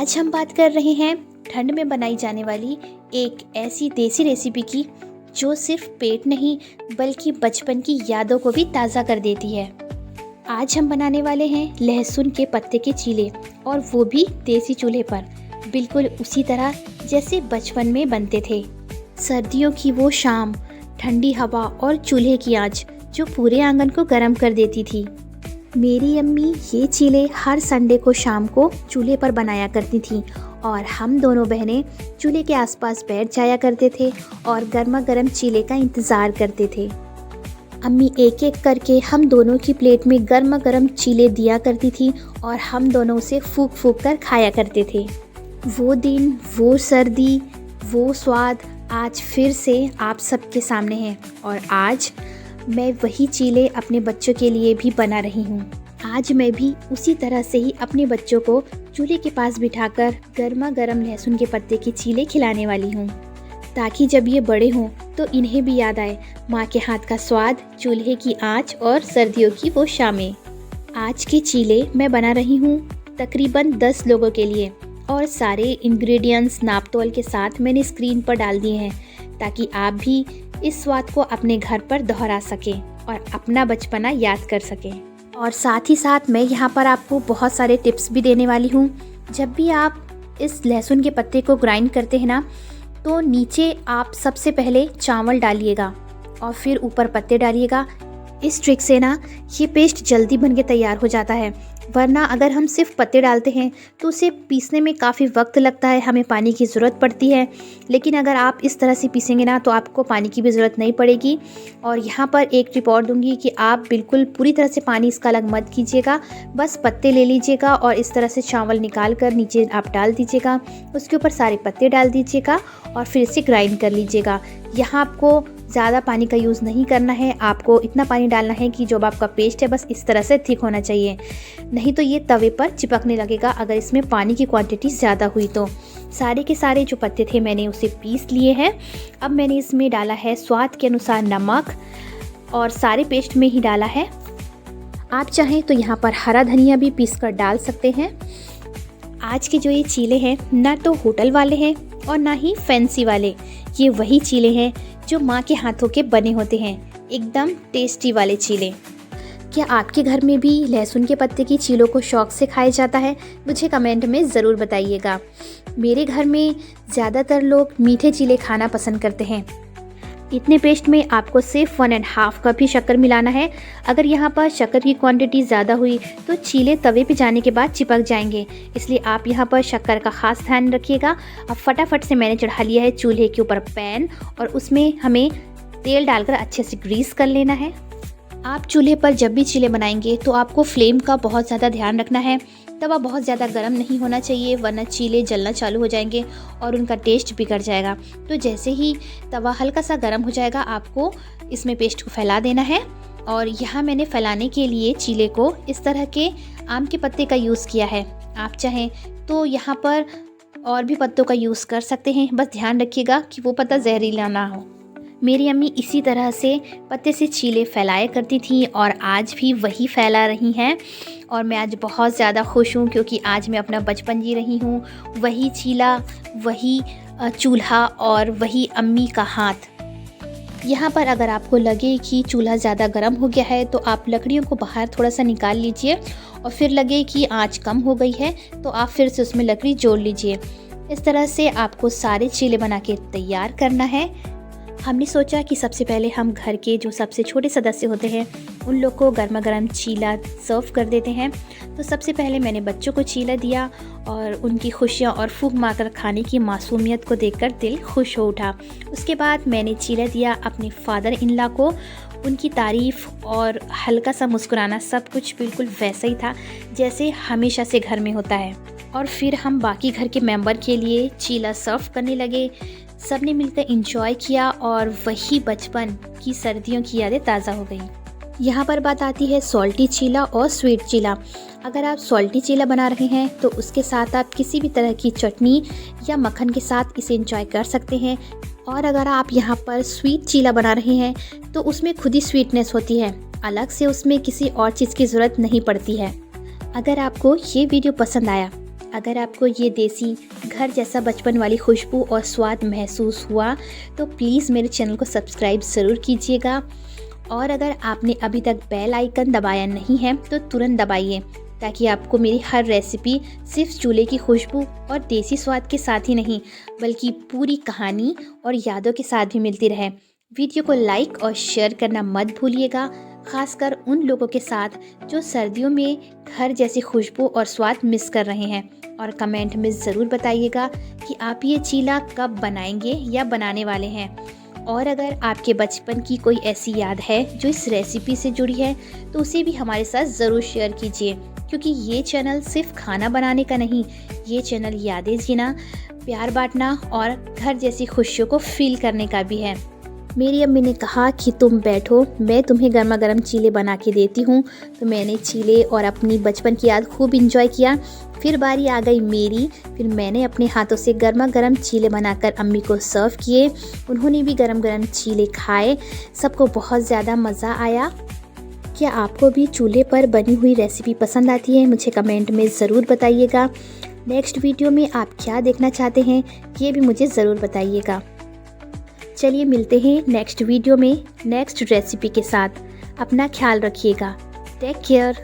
आज हम बात कर रहे हैं ठंड में बनाई जाने वाली एक ऐसी देसी रेसिपी की जो सिर्फ पेट नहीं बल्कि बचपन की यादों को भी ताज़ा कर देती है। आज हम बनाने वाले हैं लहसुन के पत्ते के चीले, और वो भी देसी चूल्हे पर, बिल्कुल उसी तरह जैसे बचपन में बनते थे। सर्दियों की वो शाम, ठंडी हवा और चूल्हे की आंच जो पूरे आंगन को गर्म कर देती थी। मेरी अम्मी ये चीले हर संडे को शाम को चूल्हे पर बनाया करती थीं और हम दोनों बहनें चूल्हे के आसपास बैठ जाया करते थे और गर्मा गर्म चीले का इंतज़ार करते थे। अम्मी एक एक करके हम दोनों की प्लेट में गर्मा गर्म चीले दिया करती थी और हम दोनों उसे फूंक फूंक कर खाया करते थे। वो दिन, वो सर्दी, वो स्वाद आज फिर से आप सबके सामने है, और आज मैं वही चीले अपने बच्चों के लिए भी बना रही हूँ। आज मैं भी उसी तरह से ही अपने बच्चों को चूल्हे के पास बिठाकर गर्मा गर्म लहसुन के पत्ते की चीले खिलाने वाली हूँ, ताकि जब ये बड़े हों तो इन्हें भी याद आए माँ के हाथ का स्वाद, चूल्हे की आंच और सर्दियों की वो शामें। आज के चीले मैं बना रही हूँ तकरीबन 10 लोगों के लिए, और सारे इंग्रेडिएंट्स नापतोल के साथ मैंने स्क्रीन पर डाल दिए हैं, ताकि आप भी इस स्वाद को अपने घर पर दोहरा सकें और अपना बचपना याद कर सकें। और साथ ही साथ मैं यहाँ पर आपको बहुत सारे टिप्स भी देने वाली हूँ। जब भी आप इस लहसुन के पत्ते को ग्राइंड करते हैं ना, तो नीचे आप सबसे पहले चावल डालिएगा और फिर ऊपर पत्ते डालिएगा। इस ट्रिक से ना ये पेस्ट जल्दी बन के तैयार हो जाता है, वरना अगर हम सिर्फ पत्ते डालते हैं तो उसे पीसने में काफ़ी वक्त लगता है, हमें पानी की ज़रूरत पड़ती है। लेकिन अगर आप इस तरह से पीसेंगे ना तो आपको पानी की भी ज़रूरत नहीं पड़ेगी। और यहाँ पर एक टिप और दूँगी कि आप बिल्कुल पूरी तरह से पानी इसका अलग मत कीजिएगा, बस पत्ते ले लीजिएगा और इस तरह से चावल निकाल कर नीचे आप डाल दीजिएगा, उसके ऊपर सारे पत्ते डाल दीजिएगा और फिर इसे ग्राइंड कर लीजिएगा। यहाँ आपको ज़्यादा पानी का यूज़ नहीं करना है, आपको इतना पानी डालना है कि जो आपका पेस्ट है बस इस तरह से थिक होना चाहिए, नहीं तो ये तवे पर चिपकने लगेगा अगर इसमें पानी की क्वांटिटी ज़्यादा हुई तो। सारे के सारे जो पत्ते थे मैंने उसे पीस लिए हैं। अब मैंने इसमें डाला है स्वाद के अनुसार नमक, और सारे पेस्ट में ही डाला है। आप चाहें तो यहाँ पर हरा धनिया भी पीस कर डाल सकते हैं। आज के जो ये चीले हैं ना तो होटल वाले हैं और ना ही फैंसी वाले, ये वही चीले हैं जो माँ के हाथों के बने होते हैं, एकदम टेस्टी वाले चीले। क्या आपके घर में भी लहसुन के पत्ते की चीलों को शौक़ से खाया जाता है? मुझे कमेंट में ज़रूर बताइएगा। मेरे घर में ज़्यादातर लोग मीठे चीले खाना पसंद करते हैं। इतने पेस्ट में आपको सिर्फ 1.5 कप ही शक्कर मिलाना है। अगर यहाँ पर शक्कर की क्वांटिटी ज़्यादा हुई तो चीले तवे पे जाने के बाद चिपक जाएंगे, इसलिए आप यहाँ पर शक्कर का ख़ास ध्यान रखिएगा। अब फटाफट से मैंने चढ़ा लिया है चूल्हे के ऊपर पैन, और उसमें हमें तेल डालकर अच्छे से ग्रीस कर लेना है। आप चूल्हे पर जब भी चीले बनाएंगे तो आपको फ्लेम का बहुत ज़्यादा ध्यान रखना है। तवा बहुत ज़्यादा गर्म नहीं होना चाहिए, वरना चीले जलना चालू हो जाएंगे और उनका टेस्ट बिगड़ जाएगा। तो जैसे ही तवा हल्का सा गर्म हो जाएगा, आपको इसमें पेस्ट को फैला देना है। और यहाँ मैंने फैलाने के लिए चीले को इस तरह के आम के पत्ते का यूज़ किया है। आप चाहें तो यहाँ पर और भी पत्तों का यूज़ कर सकते हैं, बस ध्यान रखिएगा कि वो पत्ता जहरीला ना हो। मेरी अम्मी इसी तरह से पत्ते से चीले फैलाया करती थी और आज भी वही फैला रही हैं। और मैं आज बहुत ज़्यादा खुश हूँ, क्योंकि आज मैं अपना बचपन जी रही हूँ। वही चीला, वही चूल्हा और वही अम्मी का हाथ। यहाँ पर अगर आपको लगे कि चूल्हा ज़्यादा गर्म हो गया है तो आप लकड़ियों को बाहर थोड़ा सा निकाल लीजिए, और फिर लगे कि आँच कम हो गई है तो आप फिर से उसमें लकड़ी जोड़ लीजिए। इस तरह से आपको सारे चीले बना के तैयार करना है। हमने सोचा कि सबसे पहले हम घर के जो सबसे छोटे सदस्य होते हैं उन लोग को गर्मा गर्म चीला सर्व कर देते हैं। तो सबसे पहले मैंने बच्चों को चीला दिया, और उनकी खुशियाँ और फूंक मारकर खाने की मासूमियत को देखकर दिल खुश हो उठा। उसके बाद मैंने चीला दिया अपने फादर इन लॉ को। उनकी तारीफ़ और हल्का सा मुस्कुराना, सब कुछ बिल्कुल वैसा ही था जैसे हमेशा से घर में होता है। और फिर हम बाकी घर के मेंबर के लिए चीला सर्व करने लगे। सब ने मिलकर एंजॉय किया और वही बचपन की सर्दियों की यादें ताज़ा हो गई। यहाँ पर बात आती है सॉल्टी चीला और स्वीट चीला। अगर आप सॉल्टी चीला बना रहे हैं तो उसके साथ आप किसी भी तरह की चटनी या मक्खन के साथ इसे एंजॉय कर सकते हैं। और अगर आप यहाँ पर स्वीट चीला बना रहे हैं तो उसमें खुद ही स्वीटनेस होती है, अलग से उसमें किसी और चीज़ की ज़रूरत नहीं पड़ती है। अगर आपको ये वीडियो पसंद आया अगर आपको ये देसी घर जैसा बचपन वाली खुशबू और स्वाद महसूस हुआ तो प्लीज़ मेरे चैनल को सब्सक्राइब ज़रूर कीजिएगा। और अगर आपने अभी तक बेल आइकन दबाया नहीं है तो तुरंत दबाइए, ताकि आपको मेरी हर रेसिपी सिर्फ चूल्हे की खुशबू और देसी स्वाद के साथ ही नहीं बल्कि पूरी कहानी और यादों के साथ भी मिलती रहे। वीडियो को लाइक और शेयर करना मत भूलिएगा, खासकर उन लोगों के साथ जो सर्दियों में घर जैसी खुशबू और स्वाद मिस कर रहे हैं। और कमेंट में ज़रूर बताइएगा कि आप ये चीला कब बनाएंगे या बनाने वाले हैं। और अगर आपके बचपन की कोई ऐसी याद है जो इस रेसिपी से जुड़ी है तो उसे भी हमारे साथ ज़रूर शेयर कीजिए, क्योंकि ये चैनल सिर्फ खाना बनाने का नहीं, ये चैनल यादें जीना, प्यार बांटना और घर जैसी खुशियों को फील करने का भी है। मेरी अम्मी ने कहा कि तुम बैठो, मैं तुम्हें गर्मा गर्म चीले बना के देती हूँ। तो मैंने चीले और अपनी बचपन की याद खूब इंजॉय किया। फिर बारी आ गई मेरी, फिर मैंने अपने हाथों से गर्मा गर्म चीले बनाकर अम्मी को सर्व किए। उन्होंने भी गर्म गर्म चीले खाए, सबको बहुत ज़्यादा मज़ा आया। क्या आपको भी चूल्हे पर बनी हुई रेसिपी पसंद आती है? मुझे कमेंट में ज़रूर बताइएगा। नेक्स्ट वीडियो में आप क्या देखना चाहते हैं ये भी मुझे ज़रूर बताइएगा। चलिए मिलते हैं नेक्स्ट वीडियो में नेक्स्ट रेसिपी के साथ। अपना ख्याल रखिएगा। Take care.